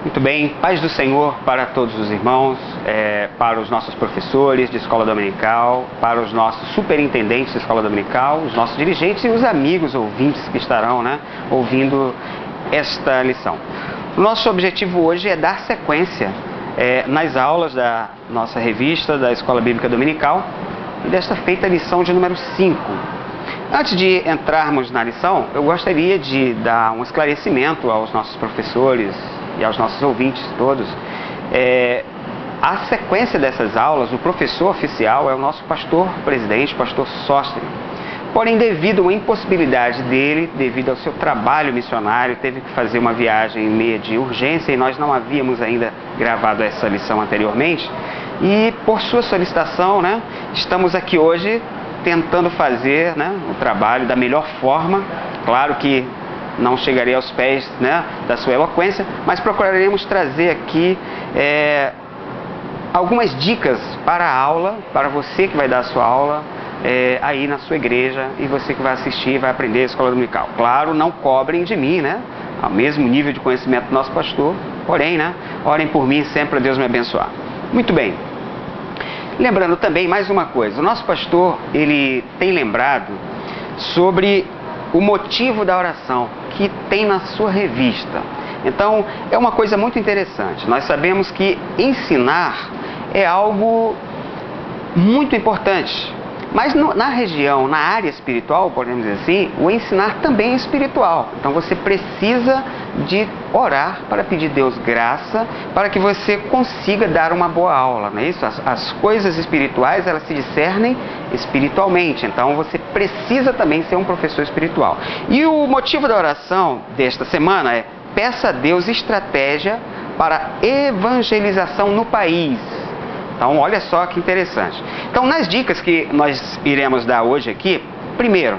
Muito bem, paz do Senhor para todos os irmãos, para os nossos professores de escola dominical, para os nossos superintendentes de escola dominical, os nossos dirigentes e os amigos ouvintes que estarão ouvindo esta lição. O nosso objetivo hoje é dar sequência nas aulas da nossa revista da Escola Bíblica Dominical e desta feita lição de número 5. Antes de entrarmos na lição, eu gostaria de dar um esclarecimento aos nossos professores e aos nossos ouvintes todos. A sequência dessas aulas, o professor oficial é o nosso pastor presidente, pastor Sóstene. Porém, devido a uma impossibilidade dele, devido ao seu trabalho missionário, teve que fazer uma viagem meia de urgência e nós não havíamos ainda gravado essa lição anteriormente. E por sua solicitação, estamos aqui hoje tentando fazer o trabalho da melhor forma. Claro que não chegarei aos pés da sua eloquência, mas procuraremos trazer aqui algumas dicas para a aula, para você que vai dar a sua aula aí na sua igreja e você que vai assistir e vai aprender a escola dominical. Claro, não cobrem de mim, ao mesmo nível de conhecimento do nosso pastor, porém, orem por mim sempre para Deus me abençoar. Muito bem. Lembrando também mais uma coisa, o nosso pastor, ele tem lembrado sobre o motivo da oração que tem na sua revista. Então, é uma coisa muito interessante. Nós sabemos que ensinar é algo muito importante. Mas na região, na área espiritual, podemos dizer assim, o ensinar também é espiritual. Então você precisa de orar para pedir a Deus graça para que você consiga dar uma boa aula, não é isso? As coisas espirituais, elas se discernem espiritualmente. Então você precisa também ser um professor espiritual. E o motivo da oração desta semana é: peça a Deus estratégia para evangelização no país. Então, olha só que interessante. Então, nas dicas que nós iremos dar hoje aqui, primeiro,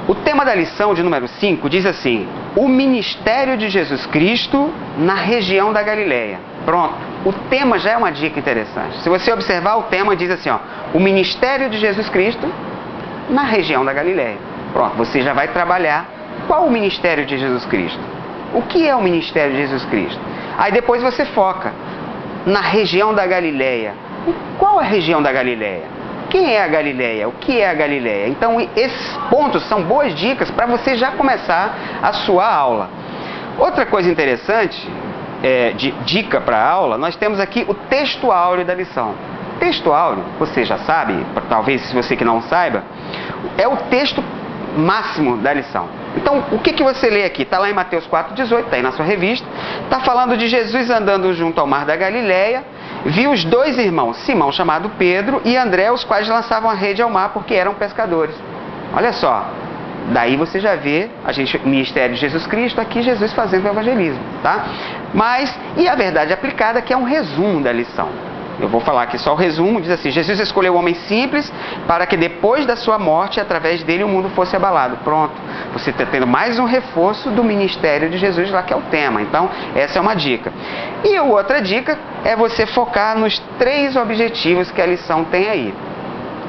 o tema da lição de número 5 diz assim: o ministério de Jesus Cristo na região da Galileia. Pronto, o tema já é uma dica interessante. Se você observar, o tema diz assim, o ministério de Jesus Cristo na região da Galileia. Pronto, você já vai trabalhar qual o ministério de Jesus Cristo. O que é o ministério de Jesus Cristo? Aí depois você foca na região da Galileia. Qual é a região da Galileia? Quem é a Galileia? O que é a Galileia? Então, esses pontos são boas dicas para você já começar a sua aula. Outra coisa interessante, de dica para a aula, nós temos aqui o texto áureo da lição. O texto áureo, você já sabe, talvez se você que não saiba, é o texto máximo da lição. Então, o que você lê aqui? Está lá em Mateus 4,18, está aí na sua revista. Está falando de Jesus andando junto ao mar da Galileia, viu os dois irmãos, Simão, chamado Pedro, e André, os quais lançavam a rede ao mar porque eram pescadores. Olha só, daí você já vê o ministério de Jesus Cristo, aqui Jesus fazendo o evangelismo, tá? Mas, e a verdade aplicada, que é um resumo da lição. Eu vou falar aqui só o resumo, diz assim: Jesus escolheu o homem simples para que depois da sua morte, através dele, o mundo fosse abalado. Pronto, você está tendo mais um reforço do ministério de Jesus lá, que é o tema. Então, essa é uma dica. E a outra dica é você focar nos 3 objetivos que a lição tem aí.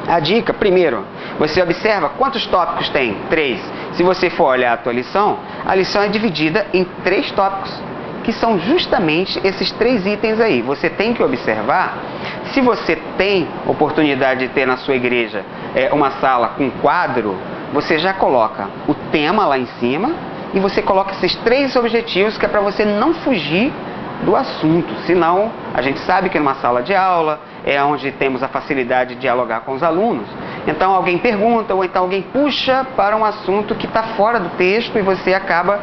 A dica, primeiro, você observa quantos tópicos tem? 3. Se você for olhar a tua lição, a lição é dividida em 3 tópicos, que são justamente esses 3 itens aí. Você tem que observar, se você tem oportunidade de ter na sua igreja uma sala com quadro, você já coloca o tema lá em cima e você coloca esses 3 objetivos, que é para você não fugir do assunto. Senão, a gente sabe que numa sala de aula é onde temos a facilidade de dialogar com os alunos. Então alguém pergunta ou então alguém puxa para um assunto que está fora do texto e você acaba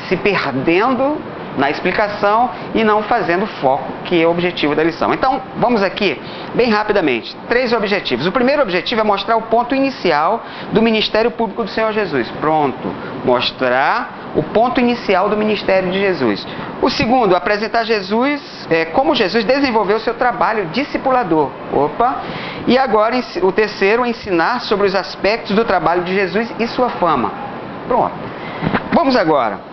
se perdendo na explicação e não fazendo foco, que é o objetivo da lição. Então, vamos aqui, bem rapidamente, 3 objetivos. O primeiro objetivo é mostrar o ponto inicial do ministério público do Senhor Jesus. Pronto, mostrar o ponto inicial do ministério de Jesus. O segundo, apresentar Jesus, como Jesus desenvolveu o seu trabalho discipulador. E agora, o terceiro, ensinar sobre os aspectos do trabalho de Jesus e sua fama. Pronto. Vamos agora.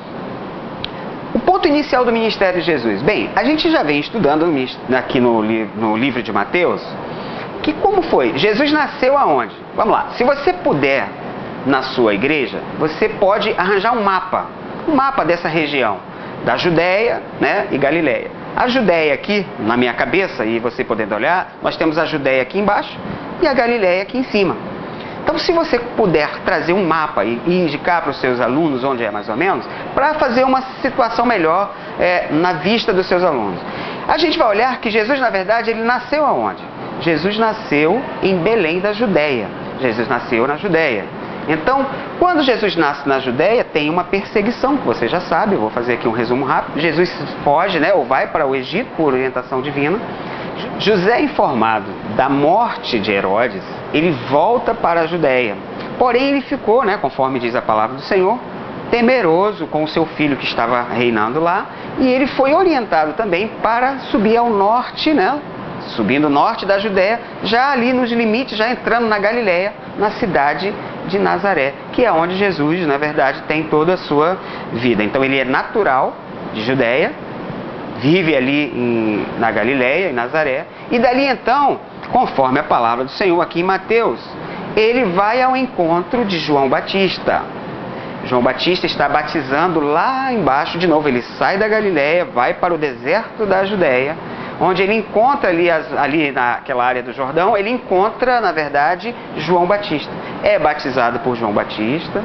O ponto inicial do ministério de Jesus. Bem, a gente já vem estudando aqui no livro de Mateus, que como foi? Jesus nasceu aonde? Vamos lá, se você puder, na sua igreja, você pode arranjar um mapa dessa região. da Judéia, né, e Galileia. A Judéia aqui, na minha cabeça, e você podendo olhar, nós temos a Judéia aqui embaixo e a Galileia aqui em cima. Então, se você puder trazer um mapa e indicar para os seus alunos onde é mais ou menos, para fazer uma situação melhor na vista dos seus alunos. A gente vai olhar que Jesus, na verdade, ele nasceu aonde? Jesus nasceu em Belém da Judéia. Jesus nasceu na Judéia. Então, quando Jesus nasce na Judéia, tem uma perseguição, que você já sabe, eu vou fazer aqui um resumo rápido. Jesus foge, né, ou vai para o Egito por orientação divina. José, informado da morte de Herodes, ele volta para a Judéia. Porém, ele ficou, né, conforme diz a palavra do Senhor, temeroso com o seu filho que estava reinando lá. E ele foi orientado também para subir ao norte, né, subindo o norte da Judéia, já ali nos limites, já entrando na Galileia, na cidade de Nazaré, que é onde Jesus, na verdade, tem toda a sua vida. Então, ele é natural de Judéia, vive ali na Galileia, em Nazaré, e dali então, conforme a palavra do Senhor aqui em Mateus, ele vai ao encontro de João Batista. João Batista está batizando lá embaixo de novo, ele sai da Galileia, vai para o deserto da Judéia, onde ele encontra ali naquela área do Jordão, ele encontra, na verdade, João Batista. É batizado por João Batista,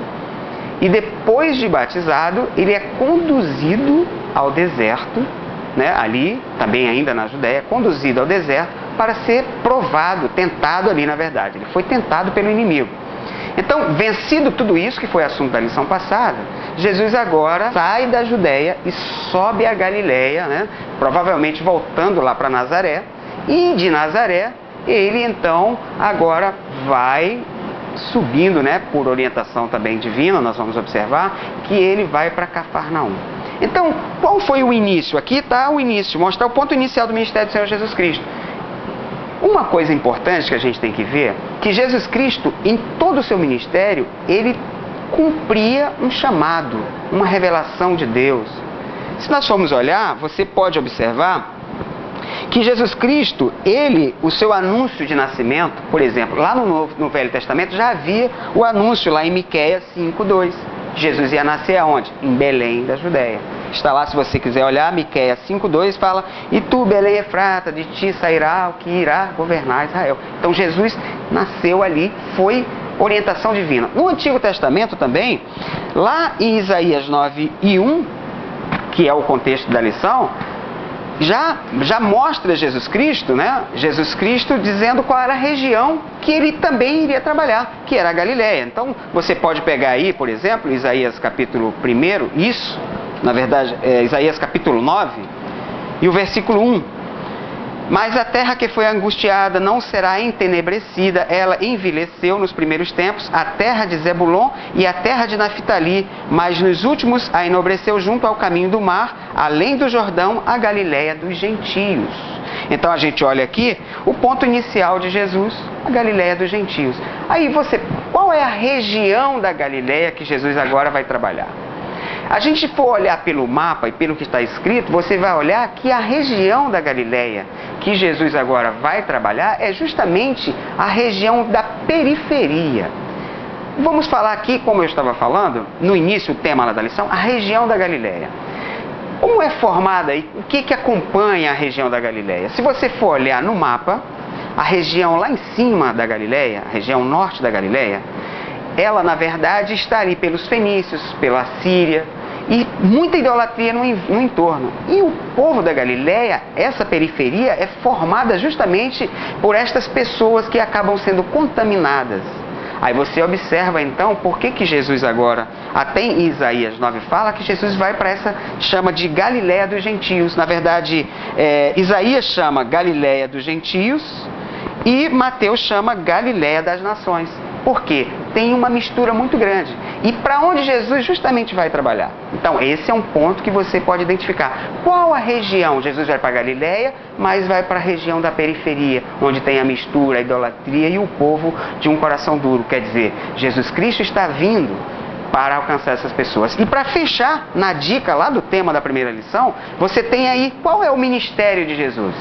e depois de batizado, ele é conduzido ao deserto, né, ali, também ainda na Judéia, conduzido ao deserto para ser provado, tentado ali na verdade. Ele foi tentado pelo inimigo. Então, vencido tudo isso, que foi assunto da lição passada, Jesus agora sai da Judéia e sobe a Galileia, né, provavelmente voltando lá para Nazaré, e de Nazaré, ele então agora vai subindo, né, por orientação também divina, nós vamos observar, que ele vai para Cafarnaum. Então, qual foi o início? Aqui está o início, mostrar o ponto inicial do ministério do Senhor Jesus Cristo. Uma coisa importante que a gente tem que ver, que Jesus Cristo, em todo o seu ministério, ele cumpria um chamado, uma revelação de Deus. Se nós formos olhar, você pode observar que Jesus Cristo, o seu anúncio de nascimento, por exemplo, lá no Velho Testamento já havia o anúncio lá em Miqueias 5:2. Jesus ia nascer aonde? Em Belém da Judéia. Está lá, se você quiser olhar, Miqueias 5:2 fala: "E tu, Belém Efrata, de ti sairá o que irá governar Israel." Então Jesus nasceu ali, foi orientação divina. No Antigo Testamento também, lá em Isaías 9:1, que é o contexto da lição, já mostra Jesus Cristo, né? Jesus Cristo dizendo qual era a região que ele também iria trabalhar, que era a Galileia. Então, você pode pegar aí, por exemplo, Isaías capítulo 1, isso, na verdade, Isaías capítulo 9, e o versículo 1. "Mas a terra que foi angustiada não será entenebrecida, ela envelheceu nos primeiros tempos, a terra de Zebulon e a terra de Naftali, mas nos últimos a enobreceu junto ao caminho do mar, além do Jordão, a Galileia dos gentios." Então a gente olha aqui o ponto inicial de Jesus, a Galileia dos gentios. Aí qual é a região da Galileia que Jesus agora vai trabalhar? A gente for olhar pelo mapa e pelo que está escrito, você vai olhar que a região da Galileia que Jesus agora vai trabalhar é justamente a região da periferia. Vamos falar aqui, como eu estava falando, no início o tema lá da lição, a região da Galileia. Como é formada e o que acompanha a região da Galileia? Se você for olhar no mapa, a região lá em cima da Galileia, a região norte da Galileia, ela, na verdade, está ali pelos fenícios, pela Síria, e muita idolatria no entorno. E o povo da Galileia, essa periferia, é formada justamente por estas pessoas que acabam sendo contaminadas. Aí você observa, então, por que Jesus agora, até em Isaías 9, fala que Jesus vai para chama de Galileia dos gentios. Na verdade, Isaías chama Galileia dos gentios e Mateus chama Galileia das nações. Por quê? Tem uma mistura muito grande. E para onde Jesus justamente vai trabalhar? Então, esse é um ponto que você pode identificar. Qual a região? Jesus vai para a Galileia, mas vai para a região da periferia, onde tem a mistura, a idolatria e o povo de um coração duro. Quer dizer, Jesus Cristo está vindo para alcançar essas pessoas. E para fechar, na dica lá do tema da primeira lição, você tem aí qual é o ministério de Jesus.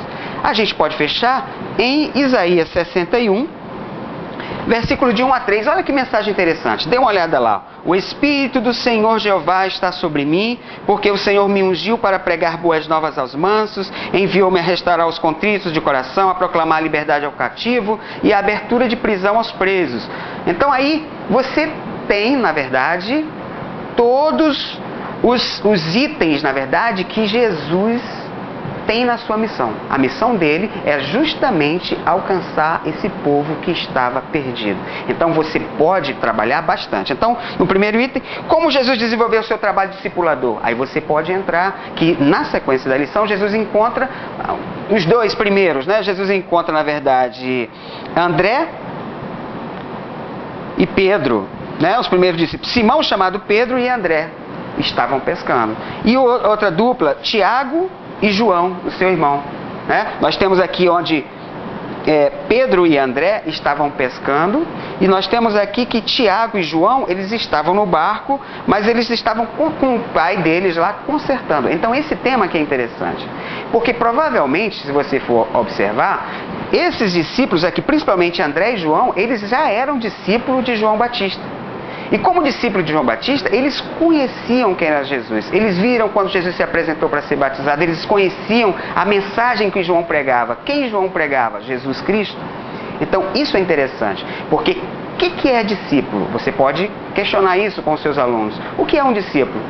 A gente pode fechar em Isaías 61, Versículo de 1 a 3, olha que mensagem interessante. Dê uma olhada lá. O Espírito do Senhor Jeová está sobre mim, porque o Senhor me ungiu para pregar boas novas aos mansos, enviou-me a restaurar os contritos de coração, a proclamar a liberdade ao cativo e a abertura de prisão aos presos. Então aí você tem, na verdade, todos os itens, na verdade, que Jesus tem na sua missão. A missão dele é justamente alcançar esse povo que estava perdido. Então você pode trabalhar bastante. Então, no primeiro item, como Jesus desenvolveu o seu trabalho discipulador? Aí você pode entrar, que na sequência da lição, Jesus encontra os dois primeiros, né? Jesus encontra, na verdade, André e Pedro, né? Os primeiros discípulos. Simão, chamado Pedro, e André estavam pescando. E outra dupla, Tiago e João, o seu irmão, né? Nós temos aqui onde Pedro e André estavam pescando, e nós temos aqui que Tiago e João, eles estavam no barco, mas eles estavam com o pai deles lá consertando. Então esse tema aqui é interessante, porque provavelmente, se você for observar, esses discípulos aqui, principalmente André e João, eles já eram discípulos de João Batista. E como discípulo de João Batista, eles conheciam quem era Jesus. Eles viram quando Jesus se apresentou para ser batizado, eles conheciam a mensagem que João pregava. Quem João pregava? Jesus Cristo. Então isso é interessante, porque o que é discípulo? Você pode questionar isso com os seus alunos. O que é um discípulo?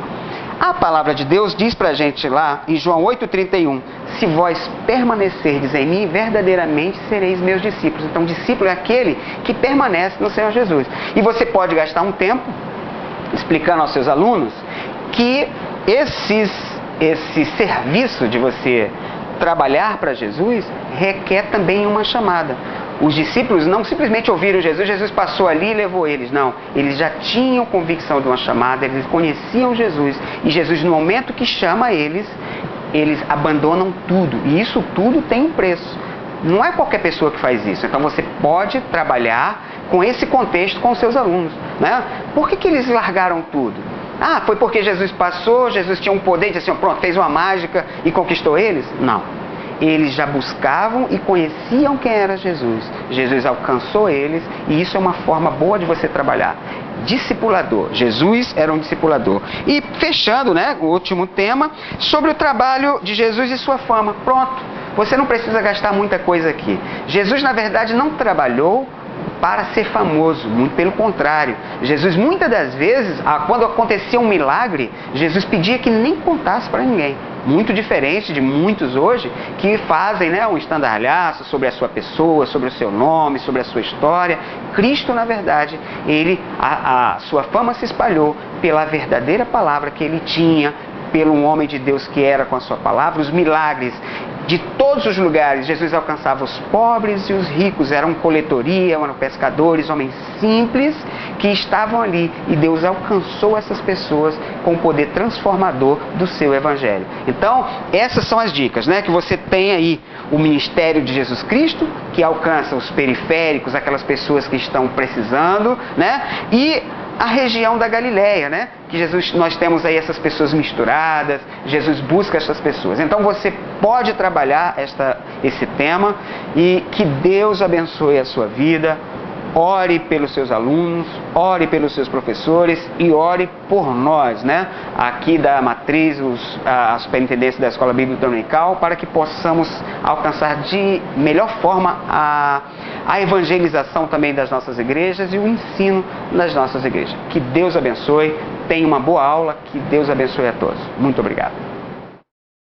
A palavra de Deus diz para a gente lá em João 8,31, se vós permanecerdes em mim, verdadeiramente sereis meus discípulos. Então, discípulo é aquele que permanece no Senhor Jesus. E você pode gastar um tempo explicando aos seus alunos que esse serviço de você trabalhar para Jesus requer também uma chamada. Os discípulos não simplesmente ouviram Jesus, Jesus passou ali e levou eles. Não, eles já tinham convicção de uma chamada, eles conheciam Jesus. E Jesus, no momento que chama eles abandonam tudo. E isso tudo tem um preço. Não é qualquer pessoa que faz isso. Então você pode trabalhar com esse contexto com os seus alunos, né? Por que eles largaram tudo? Ah, foi porque Jesus passou, Jesus tinha um poder de dizer assim, pronto, fez uma mágica e conquistou eles? Não. Eles já buscavam e conheciam quem era Jesus. Jesus alcançou eles, e isso é uma forma boa de você trabalhar. Discipulador. Jesus era um discipulador. E fechando, né, o último tema, sobre o trabalho de Jesus e sua fama. Pronto. Você não precisa gastar muita coisa aqui. Jesus, na verdade, não trabalhou para ser famoso, muito pelo contrário. Jesus, muitas das vezes, quando acontecia um milagre, Jesus pedia que nem contasse para ninguém. Muito diferente de muitos hoje que fazem, né, um estandalhaço sobre a sua pessoa, sobre o seu nome, sobre a sua história. Cristo, na verdade, a sua fama se espalhou pela verdadeira palavra que ele tinha, pelo um homem de Deus que era com a sua palavra. Os milagres de todos os lugares, Jesus alcançava os pobres e os ricos, eram coletoria, eram pescadores, homens simples que estavam ali, e Deus alcançou essas pessoas com o poder transformador do seu evangelho. Então, essas são as dicas, né? Que você tem aí o ministério de Jesus Cristo, que alcança os periféricos, aquelas pessoas que estão precisando, né? E a região da Galileia, né? Que Jesus, nós temos aí essas pessoas misturadas, Jesus busca essas pessoas. Então você pode trabalhar esse tema, e que Deus abençoe a sua vida. Ore pelos seus alunos, ore pelos seus professores e ore por nós, né? Aqui da matriz, a superintendência da Escola Bíblica Dominical, para que possamos alcançar de melhor forma a evangelização também das nossas igrejas e o ensino das nossas igrejas. Que Deus abençoe, tenha uma boa aula, que Deus abençoe a todos. Muito obrigado.